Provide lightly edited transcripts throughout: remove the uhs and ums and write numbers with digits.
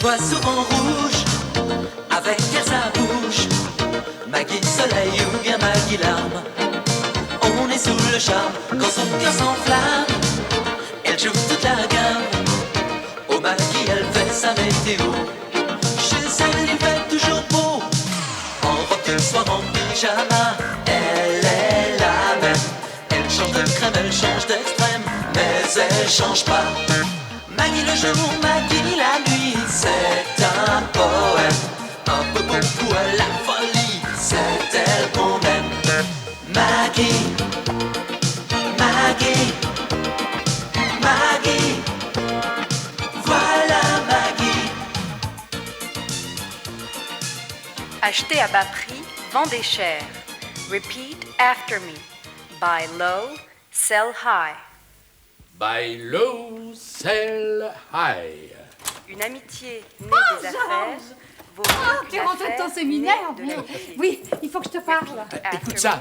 vois souvent rouge, avec elle sa bouche. Maggie soleil ou bien Maggie larme. On est sous le charme quand son cœur s'enflamme. Elle joue toute la gamme. Au Maggie elle fait sa météo. Chez elle il fait toujours beau. En robe de soir, en pyjama. Elle est la même. Elle change de crème, elle change d'extrême, mais elle change pas. Maggie le jour, Maggie la nuit. C'est un poème, un peu beaucoup à la folie. C'est elle qu'on aime. Maggie, Maggie, Maggie. Voilà Maggie. Acheter à bas prix, vendez cher. Repeat after me. Buy low, sell high. Buy low, sell high. Une amitié née des affaires vaut mieux Tu qu'une rentres de ton affaire séminaire? née de l'amitié. Oui, il faut que je te parle. Écoute ça.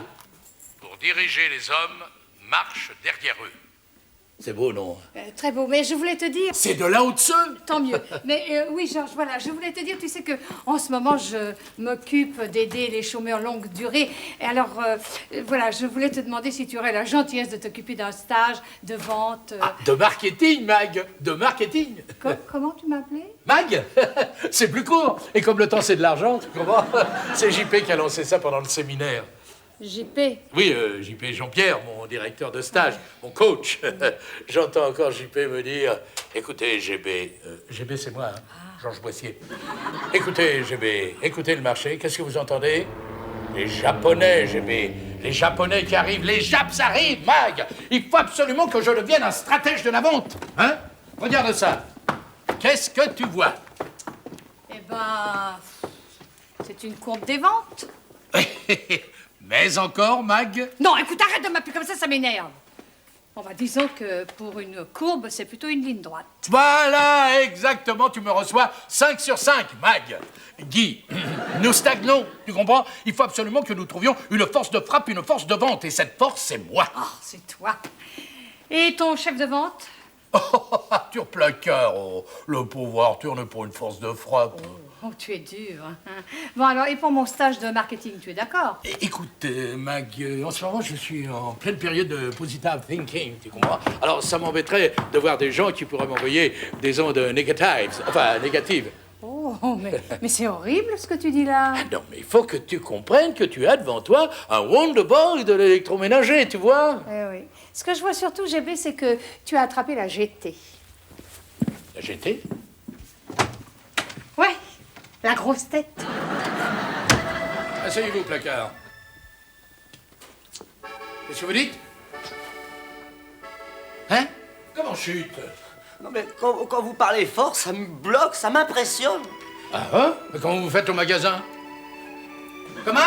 Pour diriger les hommes, marche derrière eux. C'est beau, non? Très beau, mais je voulais te dire... C'est de là au-dessus. Tant mieux. Mais oui, Georges, voilà, je voulais te dire, tu sais que en ce moment, je m'occupe d'aider les chômeurs longue durée. Et alors, voilà, je voulais te demander si tu aurais la gentillesse de t'occuper d'un stage de vente. Ah, de marketing, Mag. De marketing. Comment tu m'appelais? Mag. C'est plus court. Et comme le temps, c'est de l'argent, tu comprends? C'est JP qui a lancé ça pendant le séminaire. JP. Oui, JP Jean-Pierre, mon directeur de stage, mon coach. J'entends encore JP me dire, écoutez, GB, GB c'est moi, hein, Georges Boissier. Écoutez, GB, écoutez le marché, qu'est-ce que vous entendez? Les Japonais, GB, les Japonais qui arrivent, les Japs arrivent, Mag. Il faut absolument que je devienne un stratège de la vente, hein? Regarde ça. Qu'est-ce que tu vois? Eh ben, c'est une courbe des ventes. Mais encore, Mag? Non, écoute, arrête de m'appeler comme ça m'énerve. Bon, bah, disons que pour une courbe, c'est plutôt une ligne droite. Voilà, exactement, tu me reçois 5 sur 5, Mag. Guy, nous stagnons, tu comprends? Il faut absolument que nous trouvions une force de frappe, une force de vente, et cette force, c'est moi. Oh, c'est toi. Et ton chef de vente? Oh, Arthur Placard, oh, le pauvre Arthur n'est pas une force de frappe. Oh, tu es dur. Hein. Bon, alors, et pour mon stage de marketing, tu es d'accord? Écoute, Mag, en ce moment, je suis en pleine période de positive thinking, tu comprends? Alors, ça m'embêterait de voir des gens qui pourraient m'envoyer des ondes négatives. Oh, mais c'est horrible ce que tu dis là. Ah non, mais il faut que tu comprennes que tu as devant toi un Wonderboy de l'électroménager, tu vois? Eh oui. Ce que je vois surtout, GB, c'est que tu as attrapé la GT. La GT? Ouais, la grosse tête. Asseyez-vous, Placard. Qu'est-ce que vous dites? Hein? Comment chute? Non mais quand vous parlez fort, ça me bloque, ça m'impressionne. Ah hein? Mais comment vous faites au magasin? Comment?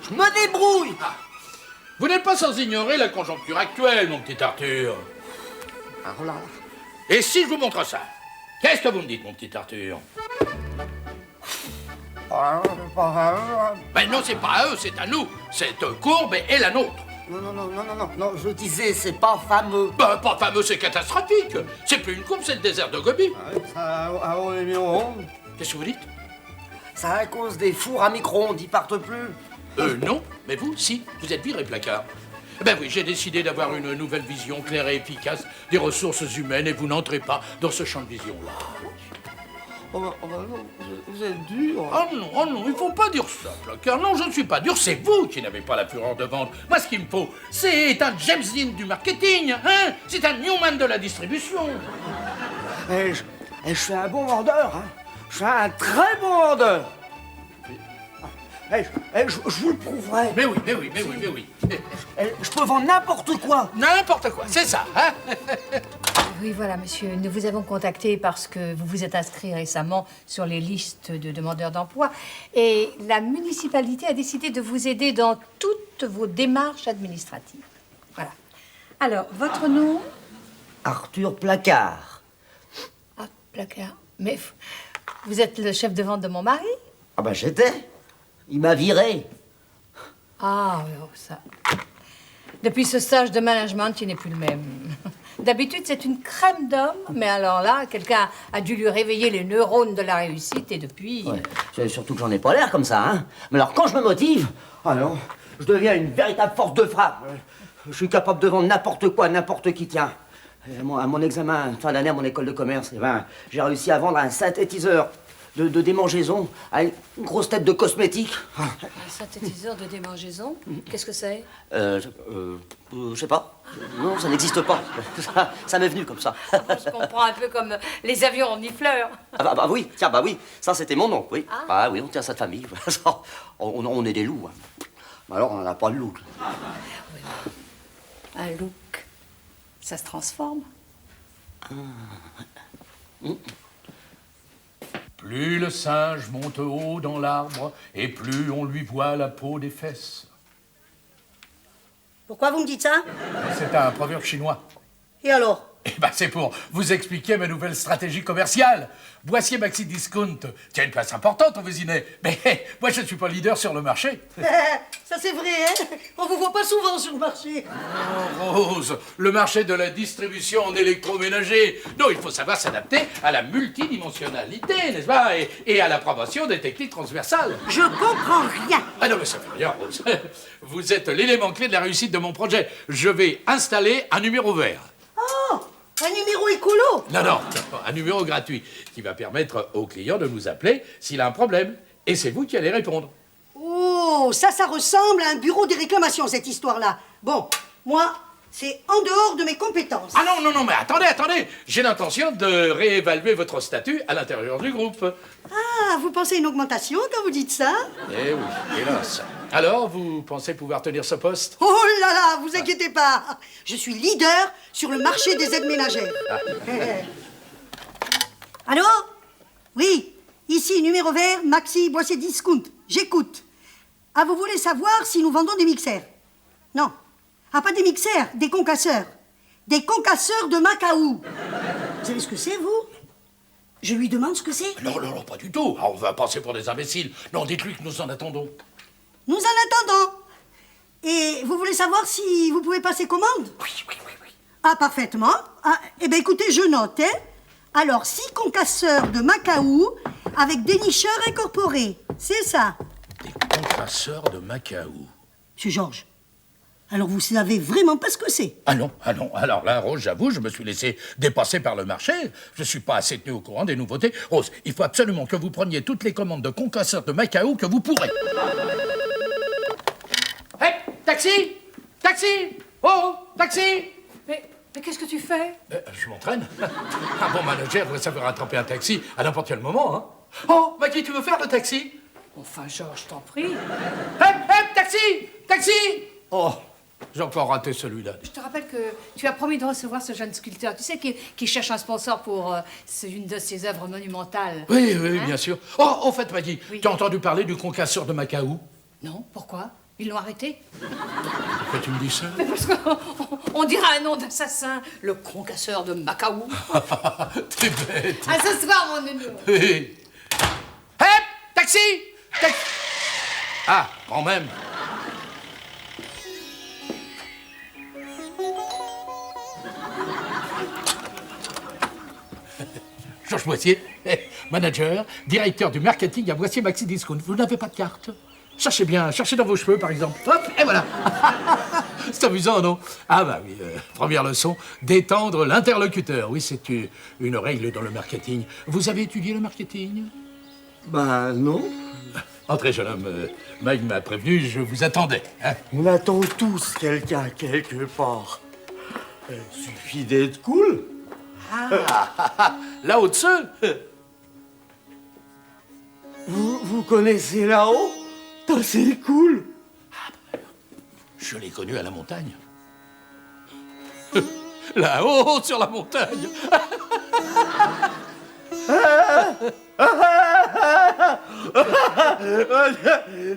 Je me débrouille. Ah. Vous n'êtes pas sans ignorer la conjoncture actuelle, mon petit Arthur. Alors là... Et si je vous montre ça? Qu'est-ce que vous me dites, mon petit Arthur? Ben non, c'est pas à eux, c'est à nous. Cette courbe est la nôtre. Non, je disais, c'est pas fameux. Ben, pas fameux, c'est catastrophique. C'est plus une courbe, c'est le désert de Gobi. Qu'est-ce que vous dites? C'est à cause des fours à micro-ondes, ils partent plus. Non, mais vous, si, vous êtes viré, Placard. Ben oui, j'ai décidé d'avoir une nouvelle vision claire et efficace des ressources humaines et vous n'entrez pas dans ce champ de vision-là. Vous êtes dur. Oh non, il faut pas dire ça, Placard. Non, je ne suis pas dur, c'est vous qui n'avez pas la fureur de vente. Moi, ce qu'il me faut, c'est un James Dean du marketing, hein? C'est un Newman de la distribution. Je suis un bon vendeur, hein. Je suis un très bon vendeur. Je vous le prouverai. Mais oui. Je peux vendre n'importe quoi. N'importe quoi, c'est ça, hein? Oui, voilà, monsieur. Nous vous avons contacté parce que vous vous êtes inscrit récemment sur les listes de demandeurs d'emploi. Et la municipalité a décidé de vous aider dans toutes vos démarches administratives. Voilà. Alors, votre nom? Arthur Placard. Ah, Placard. Mais vous êtes le chef de vente de mon mari? Ah ben j'étais. Il m'a viré. Ah, oui, oh, ça. Depuis ce stage de management, tu n'es plus le même. D'habitude, c'est une crème d'homme, mais alors là, quelqu'un a dû lui réveiller les neurones de la réussite et depuis... Ouais. C'est surtout que j'en ai pas l'air comme ça, hein. Mais alors, quand je me motive, alors, je deviens une véritable force de frappe. Je suis capable de vendre n'importe quoi, n'importe qui, tiens. À mon examen de fin d'année à mon école de commerce, eh ben, j'ai réussi à vendre un synthétiseur de démangeaison à une grosse tête de cosmétique. Un synthétiseur de démangeaison? Qu'est-ce que c'est? Je sais pas. Non, ça n'existe pas. Ça m'est venu comme ça. Je comprends un peu comme les avions en nifleurs. Ah bah oui, tiens, bah oui. Ça, c'était mon oncle, oui. Ah oui, on tient ça de famille. On est des loups. Hein. Alors, on n'a pas de loup. Un look, ça se transforme. Plus le singe monte haut dans l'arbre, et plus on lui voit la peau des fesses. Pourquoi vous me dites ça? C'est un proverbe chinois. Et alors? Eh ben, c'est pour vous expliquer ma nouvelle stratégie commerciale. Boissier Maxi Discount tient une place importante au Vésinet. Mais moi, je ne suis pas leader sur le marché. Ça c'est vrai, hein? On vous voit pas souvent sur le marché. Oh, Rose, le marché de la distribution en électroménager. Non, il faut savoir s'adapter à la multidimensionnalité, n'est-ce pas, et à la promotion des techniques transversales. Je comprends rien. Ah non, mais ça fait rien, Rose. Vous êtes l'élément clé de la réussite de mon projet. Je vais installer un numéro vert. Oh, un numéro écolo. Non, un numéro gratuit qui va permettre au client de nous appeler s'il a un problème. Et c'est vous qui allez répondre. Oh, ça ressemble à un bureau des réclamations, cette histoire-là. Bon, moi, c'est en dehors de mes compétences. Ah non, mais attendez. J'ai l'intention de réévaluer votre statut à l'intérieur du groupe. Ah, vous pensez à une augmentation quand vous dites ça? Eh oui, hélas. Alors, vous pensez pouvoir tenir ce poste? Oh là là, vous inquiétez pas. Je suis leader sur le marché des aides ménagères. Allô? Oui, ici, numéro vert, Maxi Boissier Discount. J'écoute. Ah, vous voulez savoir si nous vendons des mixeurs? Non. Ah, pas des mixeurs, des concasseurs. Des concasseurs de Macao. Vous savez ce que c'est, vous? Je lui demande ce que c'est. Non, pas du tout. Ah, on va passer pour des imbéciles. Non, dites-lui que nous en attendons. Nous en attendons. Et vous voulez savoir si vous pouvez passer commande? Oui. Ah, parfaitement. Ah, eh bien, écoutez, je note, hein. Alors, 6 concasseurs de Macao avec dénicheur incorporé. C'est ça. Des concasseurs de Macao. Monsieur Georges, alors vous savez vraiment pas ce que c'est? Ah non. Alors là, Rose, j'avoue, je me suis laissé dépasser par le marché. Je suis pas assez tenu au courant des nouveautés. Rose, il faut absolument que vous preniez toutes les commandes de concasseurs de Macao que vous pourrez. Hé, taxi! Oh, taxi! Mais qu'est-ce que tu fais? Je m'entraîne. Un bon manager doit savoir attraper un taxi à n'importe quel moment, hein. Oh, Maggie, tu veux faire le taxi? Enfin, Georges, je t'en prie. Hé, taxi! Oh, j'ai encore raté celui-là. Je te rappelle que tu as promis de recevoir ce jeune sculpteur, tu sais, qui cherche un sponsor pour une de ses œuvres monumentales. Oui, bien sûr. Oh, au fait, Maggie, Oui. tu as entendu parler du concasseur de Macao? Non, pourquoi? Ils l'ont arrêté? Pourquoi tu me dis ça? Mais parce qu'on dirait un nom d'assassin, le concasseur de Macao. T'es bête. À ce soir, mon nounou. Oui. Hé, taxi! Ah, quand même. Georges Boissier, manager, directeur du marketing à Boissier Maxi Discount. Vous n'avez pas de carte? Cherchez bien, cherchez dans vos cheveux, par exemple. Hop, et voilà. C'est amusant, non? Ah bah oui, première leçon, détendre l'interlocuteur. Oui, c'est une règle dans le marketing. Vous avez étudié le marketing? Ben non. Entrez, jeune homme. Mike m'a prévenu, je vous attendais. Hein? On attend tous quelqu'un quelque part. Il suffit d'être cool. Là au-dessus? Vous connaissez là-haut? C'est cool. Je l'ai connu à la montagne. Là-haut, sur la montagne.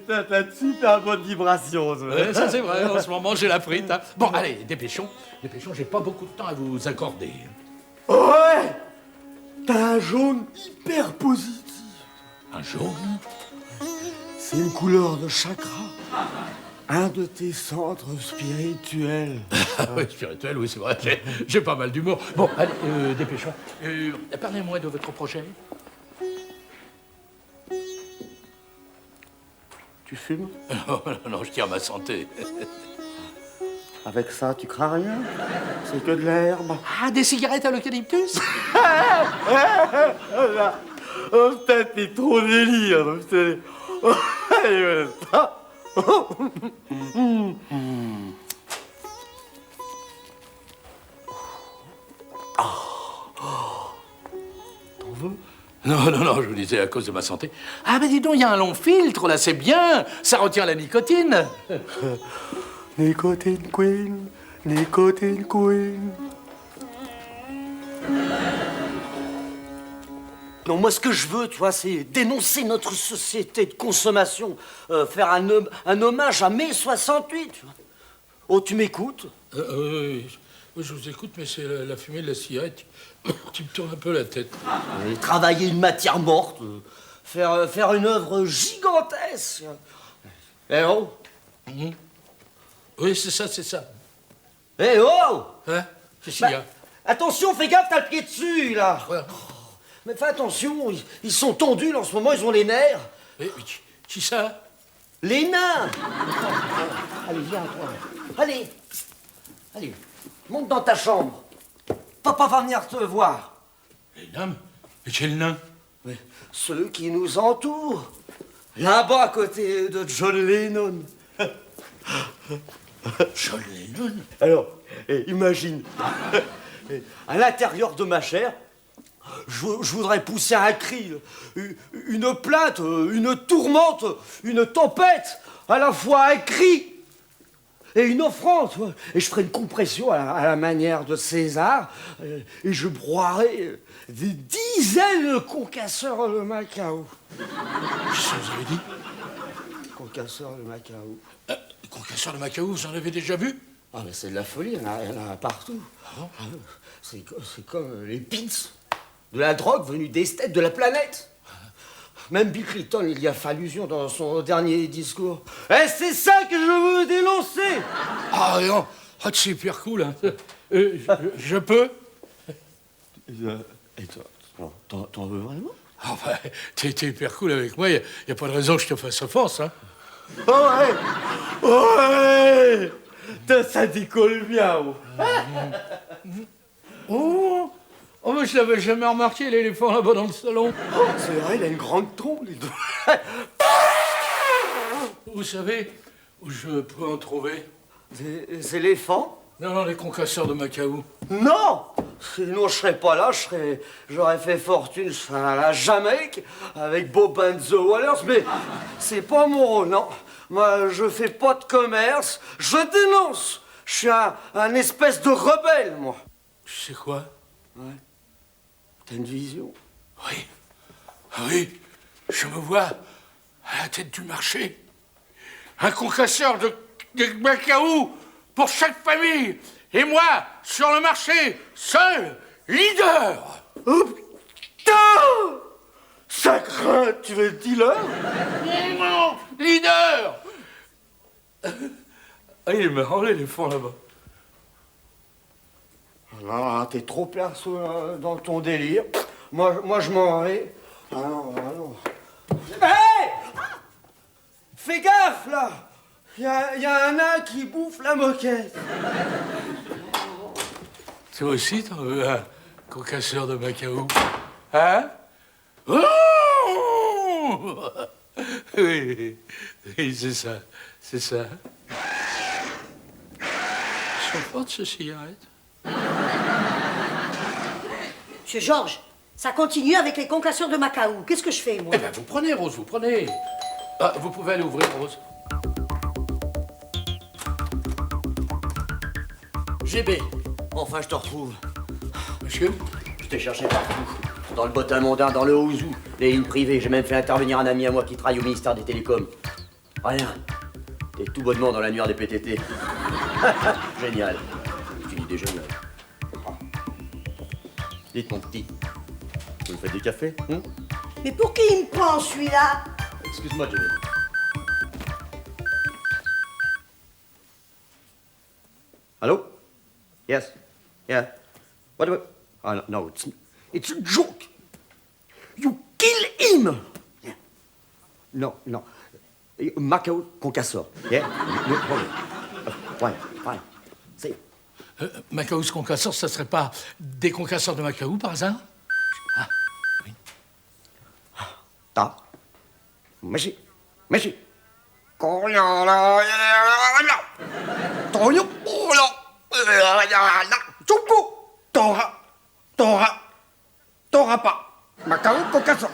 T'as de super bonne vibration. Ça. Ouais, ça c'est vrai, en ce moment j'ai la frite. Hein. Bon, allez, dépêchons, j'ai pas beaucoup de temps à vous accorder. Ouais. T'as un jaune hyper positif. Un jaune? C'est une couleur de chakra. un de tes centres spirituels. Ah oui, spirituel, oui, c'est vrai. J'ai pas mal d'humour. Bon, allez, dépêchons. Parlez-moi de votre projet. Tu fumes? Non, non, je tiens à ma santé. Avec ça, tu crains rien? C'est que de l'herbe. Ah, des cigarettes à l'eucalyptus? Oh, putain, t'es trop délire. Putain. T'en veux? Non, non, non, je vous disais à cause de ma santé. Ah, mais dis donc, il y a un long filtre, là, c'est bien. Ça retient la nicotine. Nicotine Queen, Nicotine Queen. Non, moi, ce que je veux, tu vois, c'est dénoncer notre société de consommation, faire un hommage à mai 68. Tu vois. Oh, tu m'écoutes? Oui, je vous écoute, mais c'est la fumée de la cigarette qui me tourne un peu la tête. Et travailler une matière morte, faire une œuvre gigantesque. Eh oh! Oui, c'est ça, c'est ça. Eh oh! Hein? Qu'est-ce qu'il y a? Attention, fais gaffe, t'as le pied dessus, là! Ouais. Mais fais attention, ils sont tendus, là, en ce moment, ils ont les nerfs. Mais qui ça? Les nains! Allez, viens, toi. Allez! Allez, monte dans ta chambre. Papa va venir te voir. Les nains? Mais quel nain? Mais ceux qui nous entourent. Là-bas, à côté de John Lennon. John Lennon? Alors, imagine, à l'intérieur de ma chair, je voudrais pousser un cri, une plainte, une tourmente, une tempête, à la fois un cri et une offrande. Tu vois. Et je ferai une compression à la manière de César, et je broierai des dizaines de concasseurs de Macao. Qu'est-ce que vous avez dit? Concasseurs de Macao. Concasseur de Macao, vous en avez déjà vu? Ah, mais c'est de la folie, il y en a partout. C'est comme les pins, de la drogue venue des steppes de la planète. Même Bill Clinton, il y a fait allusion dans son dernier discours. Et c'est ça que je veux dénoncer! Ah non, ah, c'est hyper cool. Hein. Je peux? Et toi, t'en veux vraiment? Ah bah, t'es hyper cool avec moi, y a pas de raison que je te fasse offense, hein. Oh ouais! Ouais! Ça décolle bien, Oh, mais je l'avais jamais remarqué, l'éléphant là-bas dans le salon. Oh, c'est vrai, il a une grande trompe, les deux. Vous savez où je peux en trouver? Des éléphants? Non, les concasseurs de Macao. Non! Sinon, je serais pas là, j'aurais fait fortune à la Jamaïque avec Bob and the Wallace, mais c'est pas mon rôle, non. Moi, je fais pas de commerce, je dénonce. Je suis un espèce de rebelle, moi. Tu sais quoi? Ouais. T'as une vision? Oui. Ah oui, je me vois à la tête du marché. Un concasseur de Macao pour chaque famille. Et moi, sur le marché, seul, leader. Oh putain! Ça craint, tu veux être dealer? Non, leader. Ah, il est marrant, l'éléphant, là-bas. Non, t'es trop perso dans ton délire. Moi je m'en vais. Ah non. Hé! Fais gaffe, là! Il y a un nain qui bouffe la moquette. Toi aussi, t'en veux un concasseur de Macao? Hein? Oh! Oui, c'est ça. Ils sont fortes, ces cigarettes. Monsieur Georges, ça continue avec les concasseurs de Macao. Qu'est-ce que je fais, moi? Eh ben, vous prenez, Rose, vous prenez. Ah, vous pouvez aller ouvrir, Rose. GB, enfin je te retrouve. Monsieur? Je t'ai cherché partout. Dans le bottin mondain, dans le Ouzou, les lignes privées. J'ai même fait intervenir un ami à moi qui travaille au ministère des Télécoms. Rien. T'es tout bonnement dans l'annuaire des PTT. Génial. C'est une idée géniale. Dites, mon petit, vous me faites des cafés, hein? Mais pour qui il me prend, celui-là? Excuse-moi, Jenny. Hello? Yes. Yeah. What about... Oh, no, it's a joke. You kill him. Yeah. No. Macao concasseur. Yeah? No problem. Fine. See. Macaus concasseurs, ça serait pas des concasseurs de Macao, par hasard? Ah, oui. Da. Messi. T'auras pas. Macao concasseur.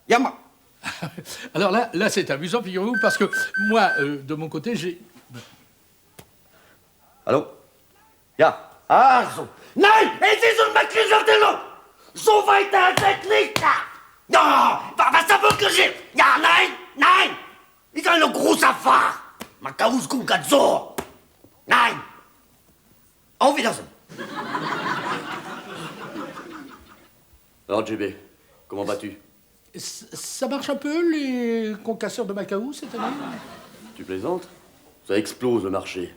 Yama. Alors là c'est amusant, figurez-vous, parce que moi, de mon côté, j'ai... Hallo? Ja. Ach so. Nein, es ist unmöglich, so weiter geht nicht. Ja, was da wirklich? Ja, nein. Ist eine große Fahrt. Macaus Concasseur. Nein. Auf Wiedersehen. Alors, JB, comment vas-tu? Ça marche un peu, les concasseurs de Macao, cette année? Tu plaisantes? Ça explose, le marché.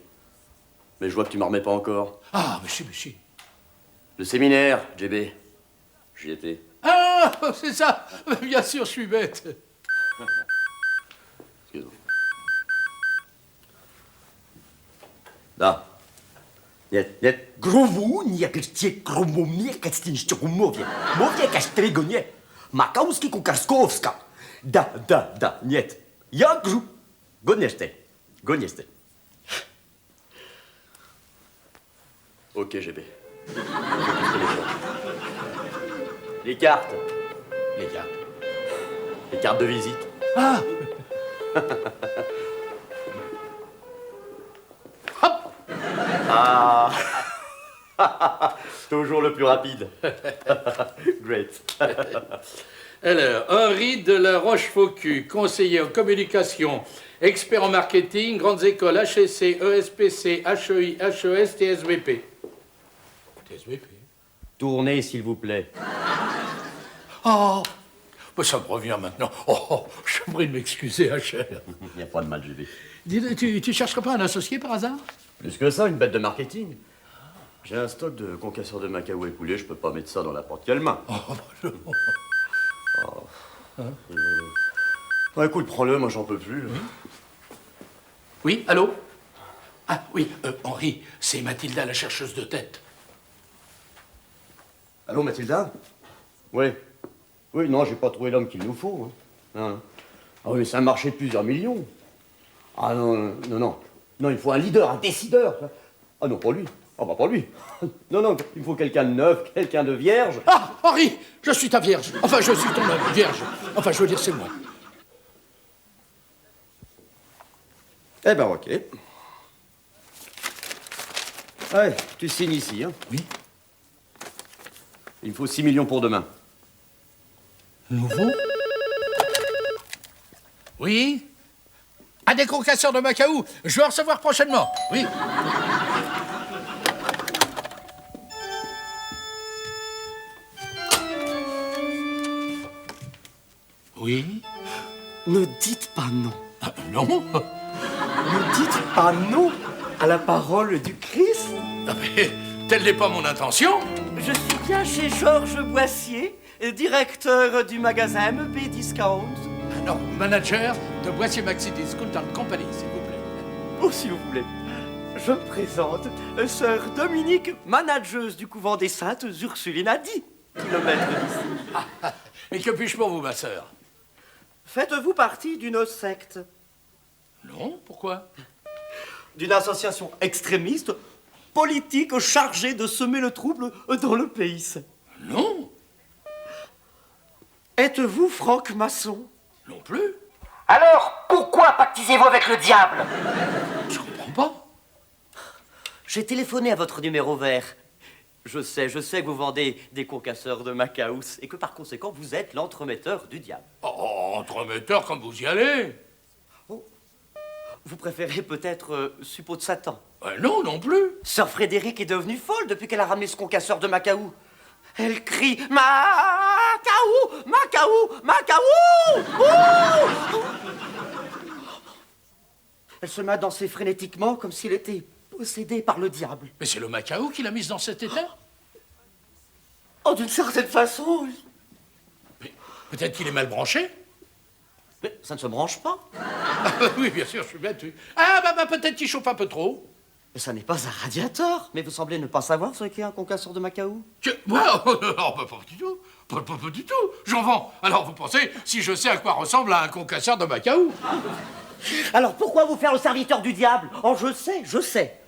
Mais je vois que tu m'en remets pas encore. Ah, mais si. Le séminaire, JB. J'y étais. Ah, c'est ça. Bien sûr, je suis bête. Excuse-moi. Da. Нет. Груву, некости, крумумне, костинче, умовье. Мовье, костригоне. Макауски, кукарсковска. Да. Нет. Я гру. Гонесте. Ok, GB. Les cartes. Les cartes de visite. Ah. Hop. Ah. Toujours le plus rapide. Great. Alors, Henri de la Rochefoucauld, conseiller en communication, expert en marketing, grandes écoles HEC, ESPC, HEI, HES, TSVP. TSVP? Tournez, s'il vous plaît. Oh, bah ça me revient maintenant. Oh, je suis obligé de m'excuser, HR. Il n'y a pas de mal, GB. Dis, tu chercherais pas un associé par hasard? Plus que ça, une bête de marketing. J'ai un stock de concasseurs de Macao écoulés, je peux pas mettre ça dans n'importe quelle main. Oh, bah non. Ouais, écoute, prends-le, moi j'en peux plus. Oui, allô? Ah, oui, Henri, c'est Mathilda, la chercheuse de tête. Allô, Mathilda? Oui. Oui, non, j'ai pas trouvé l'homme qu'il nous faut. Non. Ah oui, c'est un marché de plusieurs millions. Ah non. Non, il faut un leader, un décideur. Ah non, pas lui. Ah bah pas lui. Non, il faut quelqu'un de neuf, quelqu'un de vierge. Ah, Henri, je suis ta vierge. Enfin, je suis ton vierge. Enfin, je veux dire, c'est moi. Eh ben, ok. Ouais, tu signes ici, hein? Oui. Il me faut 6 millions pour demain. Nouveau? Oui? À des concasseurs de Macao. Je vais en recevoir prochainement. Oui. Oui? Ne dites pas non. Ah, non? Ne dites pas non à la parole du Christ. Ah, mais telle n'est pas mon intention. Je suis bien chez Georges Boissier, directeur du magasin MEP Discount. Non, manager de Boissier Maxi Discount Company, s'il vous plaît. Oh, si vous voulez. Je me présente, sœur Dominique, manageuse du couvent des Saintes Ursulines à 10 kilomètres d'ici. Et que puis-je pour vous, ma sœur? Faites-vous partie d'une secte? Non, pourquoi? D'une association extrémiste, politique, chargée de semer le trouble dans le pays. Non, Êtes-vous franc-maçon? non plus. Alors, pourquoi pactisez-vous avec le diable? Je comprends pas. J'ai téléphoné à votre numéro vert. Je sais que vous vendez des concasseurs de Macaus et que par conséquent, vous êtes l'entremetteur du diable. Oh, entremetteur, comme vous y allez. Vous préférez peut-être suppôt de Satan. Non, non plus. Sœur Frédéric est devenue folle depuis qu'elle a ramené ce concasseur de Macao. Elle crie « Macao! Macao! Macao! Ouh !» Elle se met à danser frénétiquement comme s'il était possédé par le diable. Mais c'est le Macao qui l'a mise dans cet état. Oh, d'une certaine façon, oui. Mais peut-être qu'il est mal branché. Mais ça ne se branche pas. Oui, bien sûr, je suis bête. Oui. Ah, bah, peut-être qu'il chauffe un peu trop. Mais ça n'est pas un radiateur. Mais vous semblez ne pas savoir ce qu'est un concasseur de Macao. Moi, pas du tout. Pas du tout. J'en vends. Alors, vous pensez si je sais à quoi ressemble un concasseur de Macao? Alors pourquoi vous faire le serviteur du diable? Oh, je sais.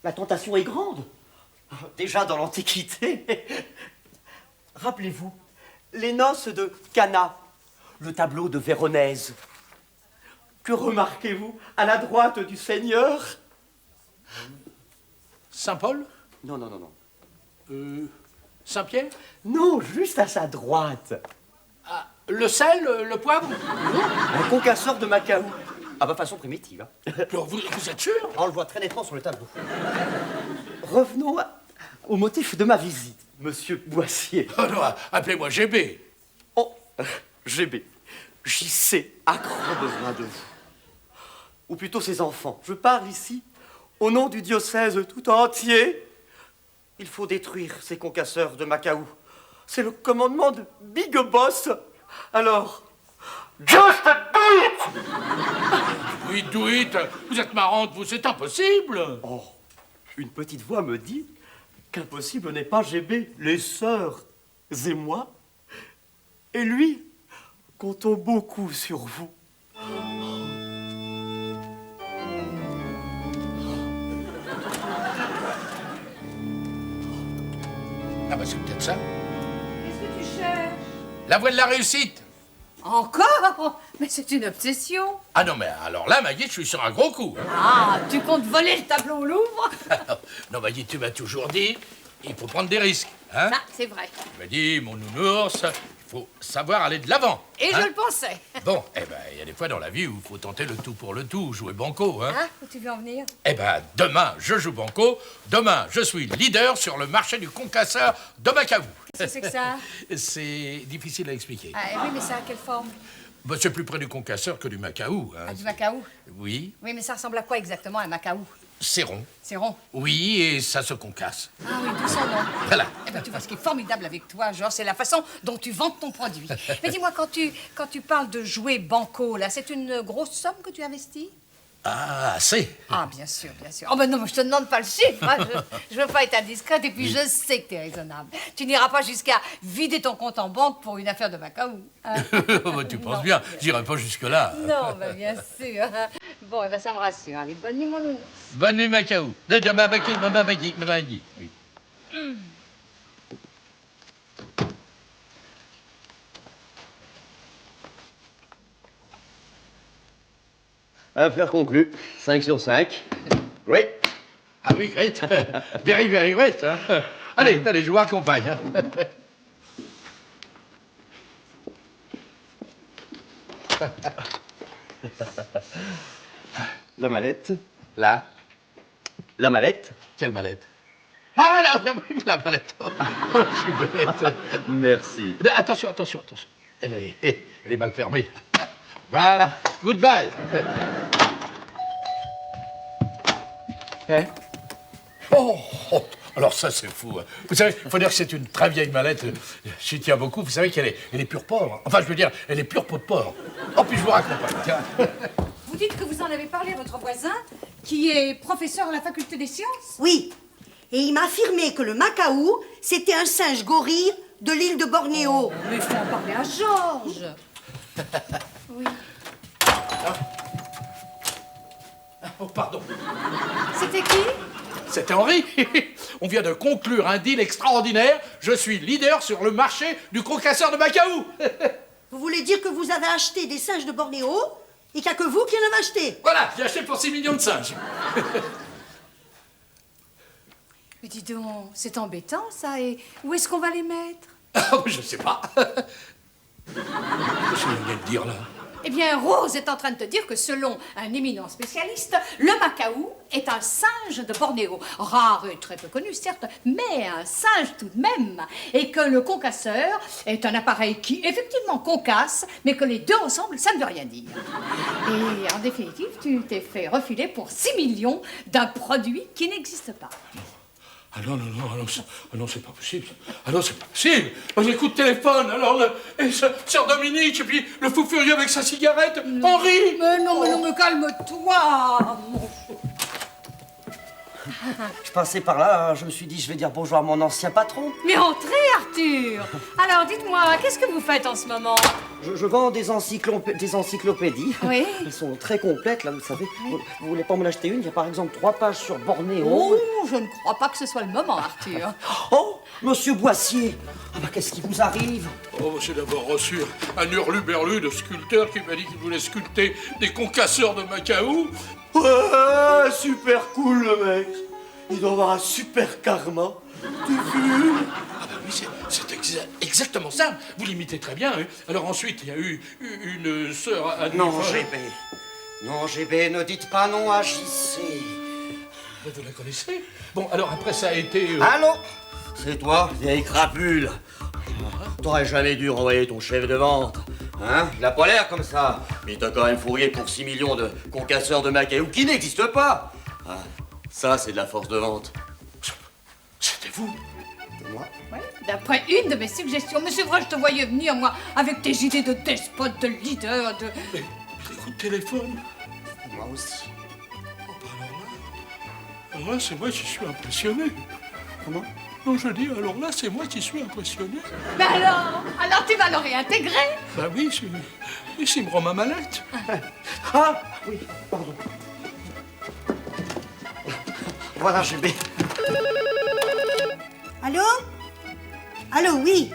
La tentation est grande. Déjà dans l'Antiquité. Rappelez-vous, les noces de Cana, le tableau de Véronèse. Que remarquez-vous à la droite du Seigneur? Saint-Paul? Non. Saint-Pierre? Non, juste à sa droite. Ah, le sel, le poivre? Un concasseur de Macao. À ma façon primitive. Hein. Alors, vous êtes sûr? On le voit très nettement sur le tableau. Revenons au motif de ma visite, monsieur Boissier. Oh non, appelez-moi GB. Oh, GB, JC a grand besoin de vous. Ou plutôt ses enfants. Je parle ici au nom du diocèse tout entier. Il faut détruire ces concasseurs de Macao. C'est le commandement de Big Boss. Alors, just do it! Oui, do it. Vous êtes marrante, vous, c'est impossible. Oh, une petite voix me dit qu'impossible n'est pas GB, les sœurs et moi. Et lui, comptons beaucoup sur vous. Ah bah c'est peut-être ça. Qu'est-ce que tu cherches? La voie de la réussite. Encore? Mais c'est une obsession. Ah non, mais alors là, Maggie, je suis sur un gros coup. Hein. Ah, tu comptes voler le tableau au Louvre? Non, Maggie, tu m'as toujours dit, il faut prendre des risques. Hein? Ah, c'est vrai. Tu m'as dit, mon nounours, il faut savoir aller de l'avant. Et hein? je le pensais. Bon, eh ben, il y a des fois dans la vie où il faut tenter le tout pour le tout, jouer banco. Hein? Ah, où tu veux en venir? Eh ben, demain, je joue banco. Demain, je suis leader sur le marché du concasseur de Macao. Qu'est-ce que c'est que ça? C'est difficile à expliquer. Ah, oui, mais ça a quelle forme? Bah, c'est plus près du concasseur que du Macao. Hein. Ah, du Macao? Oui, Oui, mais ça ressemble à quoi exactement, un Macao? c'est rond. C'est rond. Oui, et ça se concasse. Ah oui, d'où son nom. Voilà. Eh ben, tu vois, ce qui est formidable avec toi, Georges, c'est la façon dont tu vends ton produit. Mais dis-moi, quand tu parles de jouer banco, là, c'est une grosse somme que tu investis? Ah, c'est. Ah, bien sûr, bien sûr. Oh, ben non, mais je te demande pas le chiffre. Hein. Je veux pas être indiscrète et puis je sais que tu es raisonnable. Tu n'iras pas jusqu'à vider ton compte en banque pour une affaire de Macao. Hein. Bah, tu penses bien, j'irai pas jusque-là. Non, ben bien sûr. Bon, eh ben, ça me rassure. Allez, bonne nuit, mon nounou. Bonne nuit, Macao. Maggie. Oui. Affaire conclue. 5 sur 5. Oui. Ah oui, great. Very, very great. Hein. Allez, je vous accompagne. Hein. La mallette. Là. La mallette. Quelle mallette? Ah, la mallette. Oh, je suis bête. Merci. Attention. Elle est mal fermée. Voilà. Goodbye. Oh, alors ça, c'est fou. Hein. Vous savez, il faut dire que c'est une très vieille mallette. J'y tiens beaucoup. Vous savez qu'elle est pure porc. Enfin, je veux dire, elle est pure peau de porc. Oh, puis je vous raconte. Tiens. Vous dites que vous en avez parlé à votre voisin, qui est professeur à la faculté des sciences? Oui. Et il m'a affirmé que le Macao, c'était un singe gorille de l'île de Bornéo. Mais il faut en parler à Georges. Oui. Oh, pardon. C'était qui? C'est Henri. On vient de conclure un deal extraordinaire. Je suis leader sur le marché du concasseur de Macao. Vous voulez dire que vous avez acheté des singes de Bornéo et qu'il n'y a que vous qui en avez acheté? Voilà, j'ai acheté pour 6 millions de singes. Mais dis donc, c'est embêtant, ça. Et où est-ce qu'on va les mettre? Oh, je sais pas. Qu'est-ce que je viens de dire, là? Eh bien, Rose est en train de te dire que selon un éminent spécialiste, le macaou est un singe de Bornéo. Rare et très peu connu, certes, mais un singe tout de même. Et que le concasseur est un appareil qui, effectivement, concasse, mais que les deux ensemble, ça ne veut rien dire. Et en définitive, tu t'es fait refiler pour 6 millions d'un produit qui n'existe pas. Ah non, c'est pas possible. Ah non, c'est pas possible. Moi, j'ai un coup de téléphone, alors, et sœur Dominique, et puis le fou furieux avec sa cigarette, Henri. Mais non, calme-toi, mon fou. Je passais par là, je me suis dit, je vais dire bonjour à mon ancien patron. Mais entrez, Arthur. Alors, dites-moi, qu'est-ce que vous faites en ce moment? Je vends des encyclopédies. Oui. Elles sont très complètes, là, vous savez. Vous voulez pas m'en acheter une? Il y a par exemple 3 pages sur Bornéo. Oh, je ne crois pas que ce soit le moment, Arthur. Oh, monsieur Boissier. Ah bah, qu'est-ce qui vous arrive? Oh, j'ai d'abord reçu un hurluberlu de sculpteur qui m'a dit qu'il voulait sculpter des concasseurs de macaou. Ouais, super cool le mec. Il doit avoir un super karma. Tu fumes? Ah bah oui, c'est exactement ça. Vous l'imitez très bien. Hein. Alors ensuite, il y a eu une sœur à Non, GB. Non, GB, ne dites pas non à JC. Vous la connaissez? Bon, alors après, ça a été... Allô? C'est toi, vieille crapule. T'aurais jamais dû renvoyer ton chef de vente. Hein? Il a pas l'air comme ça. Mais il t'a quand même fourrié pour 6 millions de concasseurs de macaou qui n'existent pas. Ah, ça, c'est de la force de vente. C'était vous? Moi? Ouais, d'après une de mes suggestions. Mais c'est vrai, je te voyais venir, moi, avec tes idées de despote, de leader, de... Mais des coups de téléphone? Moi aussi. Oh, bah alors là, c'est moi qui suis impressionné. Comment? Non, je dis, alors là, c'est moi qui suis impressionné. Mais alors tu vas le réintégrer? Bah oui, il me rend ma mallette. Ah, oui, pardon. Voilà, GB. Allô? Allô, oui.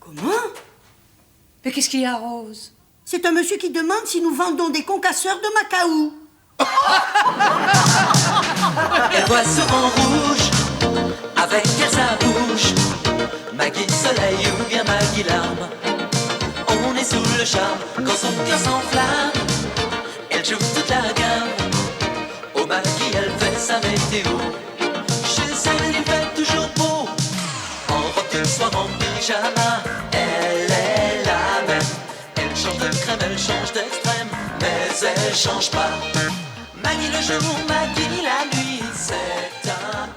Comment? Mais qu'est-ce qu'il y a, Rose? C'est un monsieur qui demande si nous vendons des concasseurs de macaou. Elle voit souvent rouge avec sa bouche. Maggie Soleil ou bien Maggie Larme. On est sous le charme quand son cœur s'enflamme. Elle joue toute la gamme. Au Maggie, elle fait sa météo. Chez elle, il fait toujours beau. En robe de soir, en pyjama. Elle est la même. Elle change de crème, elle change d'extrême. Mais elle change pas. Maggie le jour, Maggie la nuit. C'est un